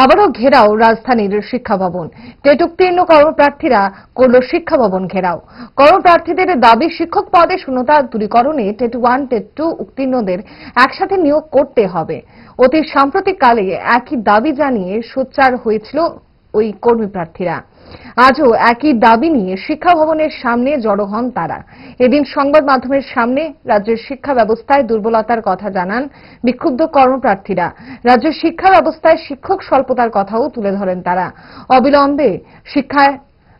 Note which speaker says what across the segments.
Speaker 1: আবারও ঘেরাও রাজধানীর শিক্ষা ভবন। টেট উত্তীর্ণ কর্মপ্রার্থীরা করল শিক্ষা ভবন ঘেরাও। কর্মপ্রার্থীদের দাবি শিক্ষক পদে শূন্যতা দূরীকরণে টেট 1, টেট 2 উত্তীর্ণদের একসাথে নিয়োগ করতে হবে। অতি সাম্প্রতিককালে একই দাবি জানিয়ে সোচ্চার হয়েছিল ওই কর্মী প্রার্থীরা। আজও একই দাবি নিয়ে শিক্ষা ভবনের সামনে জড়ো হন তারা। এদিন সংবাদ মাধ্যমের সামনে রাজ্যের শিক্ষা ব্যবস্থায় দুর্বলতার কথা জানান বিক্ষুব্ধ কর্মপ্রার্থীরা। রাজ্যের শিক্ষা ব্যবস্থায় শিক্ষক স্বল্পতার কথাও তুলে ধরেন তারা। অবিলম্বে শিক্ষা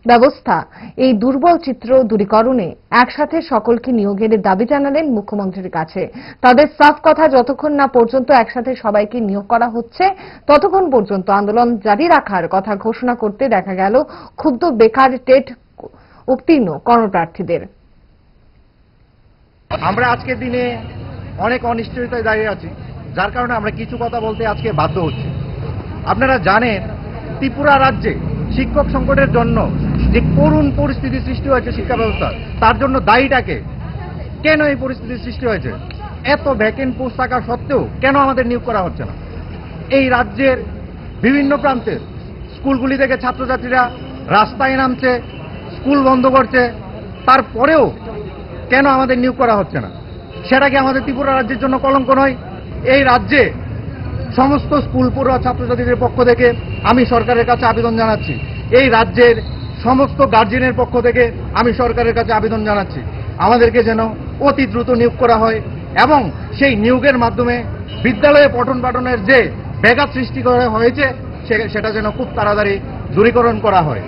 Speaker 1: ব্যবস্থা এই দুর্বল চিত্র দূরীকরণে একসাথে সকলকে নিয়োগের দাবি জানালেন মুখ্যমন্ত্রীর কাছে। তাদের সাফ কথা, যতক্ষণ না পর্যন্ত একসাথে সবাইকে নিয়োগ করা হচ্ছে ততক্ষণ পর্যন্ত আন্দোলন জারি রাখার কথা ঘোষণা করতে দেখা গেল ক্ষুব্ধ বেকার টেট উত্তীর্ণ কর্মপ্রার্থীদের।
Speaker 2: আমরা আজকের দিনে অনেক অনিশ্চয়তায় দাঁড়িয়ে আছি, যার কারণে আমরা কিছু কথা বলতে আজকে বাধ্য হচ্ছি। আপনারা জানেন, ত্রিপুরা রাজ্যে শিক্ষক সংকটের জন্য যে করুণ পরিস্থিতি সৃষ্টি হয়েছে শিক্ষা ব্যবস্থা, তার জন্য দায়ীটাকে কেন এই পরিস্থিতির সৃষ্টি হয়েছে? এত ভ্যাকেন্ট পোস্ট থাকা সত্ত্বেও কেন আমাদের নিয়োগ করা হচ্ছে না? এই রাজ্যের বিভিন্ন প্রান্তের স্কুলগুলি থেকে ছাত্রছাত্রীরা রাস্তায় নামছে, স্কুল বন্ধ করছে, তারপরেও কেন আমাদের নিয়োগ করা হচ্ছে না? সেটা কি আমাদের ত্রিপুরা রাজ্যের জন্য কলঙ্ক নয়? এই রাজ্যে সমস্ত স্কুল পড়ুয়া ছাত্রছাত্রীদের পক্ষ থেকে আমি সরকারের কাছে আবেদন জানাচ্ছি, এই রাজ্যের সমস্ত গার্জিয়ানের পক্ষ থেকে আমি সরকারের কাছে আবেদন জানাচ্ছি, আমাদেরকে যেন অতি দ্রুত নিয়োগ করা হয় এবং সেই নিয়োগের মাধ্যমে বিদ্যালয়ে পঠন পাঠনের যে ব্যাঘাত সৃষ্টি করা হয়েছে সেটা যেন খুব তাড়াতাড়ি দূরীকরণ করা হয়।